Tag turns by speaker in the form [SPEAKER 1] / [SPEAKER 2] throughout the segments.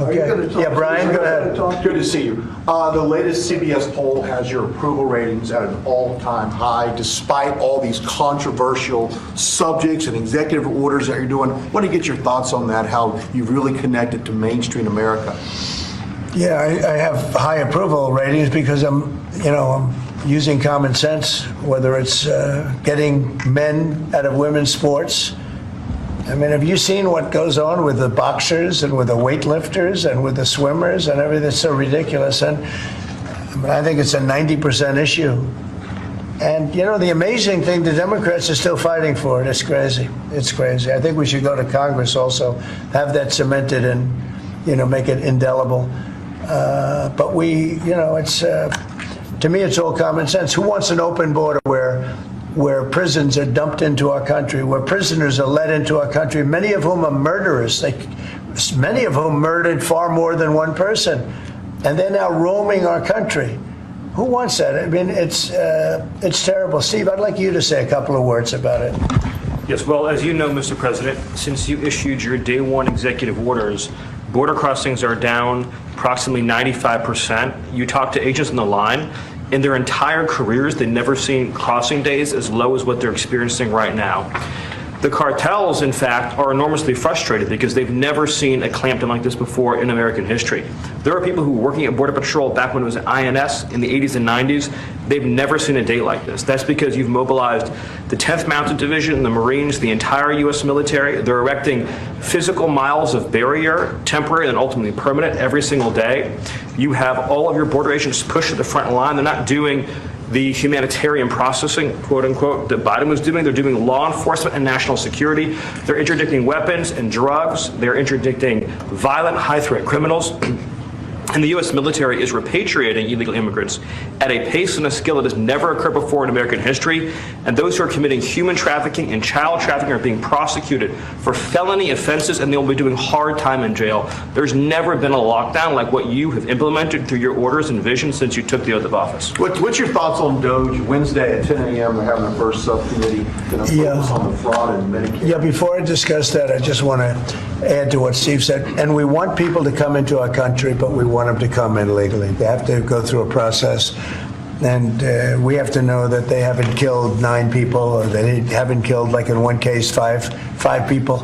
[SPEAKER 1] Okay. Yeah, Brian, go ahead.
[SPEAKER 2] Good to see you. The latest CBS poll has your approval ratings at an all-time high, despite all these controversial subjects and executive orders that you're doing. I want to get your thoughts on that, how you've really connected to mainstream America.
[SPEAKER 1] Yeah, I have high approval ratings because I'm using common sense, whether it's getting men out of women's sports. I mean, have you seen what goes on with the boxers and with the weightlifters and with the swimmers and everything? It's so ridiculous. And I think it's a 90% issue. And, the amazing thing, the Democrats are still fighting for it. It's crazy. It's crazy. I think we should go to Congress also, have that cemented and, make it indelible. But it's, to me, it's all common sense. Who wants an open border where prisons are dumped into our country, where prisoners are led into our country, many of whom are murderers, many of whom murdered far more than one person, and they're now roaming our country? Who wants that? I mean, it's terrible. Steve, I'd like you to say a couple of words about it.
[SPEAKER 3] Yes, well, as you know, Mr. President, since you issued your day one executive orders, border crossings are down approximately 95%. You talk to agents on the line, in their entire careers, they've never seen crossing days as low as what they're experiencing right now. The cartels, in fact, are enormously frustrated because they've never seen a clampdown like this before in American history. There are people who were working at Border Patrol back when it was at INS in the 80s and 90s. They've never seen a day like this. That's because you've mobilized the 10th Mounted Division, the Marines, the entire U.S. military. They're erecting physical miles of barrier, temporary and ultimately permanent, every single day. You have all of your border agents pushed to the front line. They're not doing the humanitarian processing, quote unquote, that Biden was doing. They're doing law enforcement and national security. They're interdicting weapons and drugs. They're interdicting violent, high threat criminals. And the U.S. military is repatriating illegal immigrants at a pace and a skill that has never occurred before in American history. And those who are committing human trafficking and child trafficking are being prosecuted for felony offenses, and they'll be doing hard time in jail. There's never been a lockdown like what you have implemented through your orders and vision since you took the oath of office.
[SPEAKER 2] What's your thoughts on DOGE? Wednesday at 10 a.m. we're having the first subcommittee focus on the fraud in Medicare.
[SPEAKER 1] Yeah, before I discuss that, I just want to add to what Steve said. And we want people to come into our country, but we want them to come in legally. They have to go through a process. And we have to know that they haven't killed 9 people, or they haven't killed, like in one case, five people.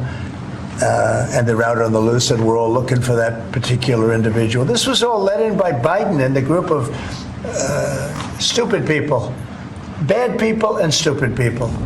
[SPEAKER 1] And they're out on the loose, and we're all looking for that particular individual. This was all led in by Biden and the group of stupid people, bad people and stupid people.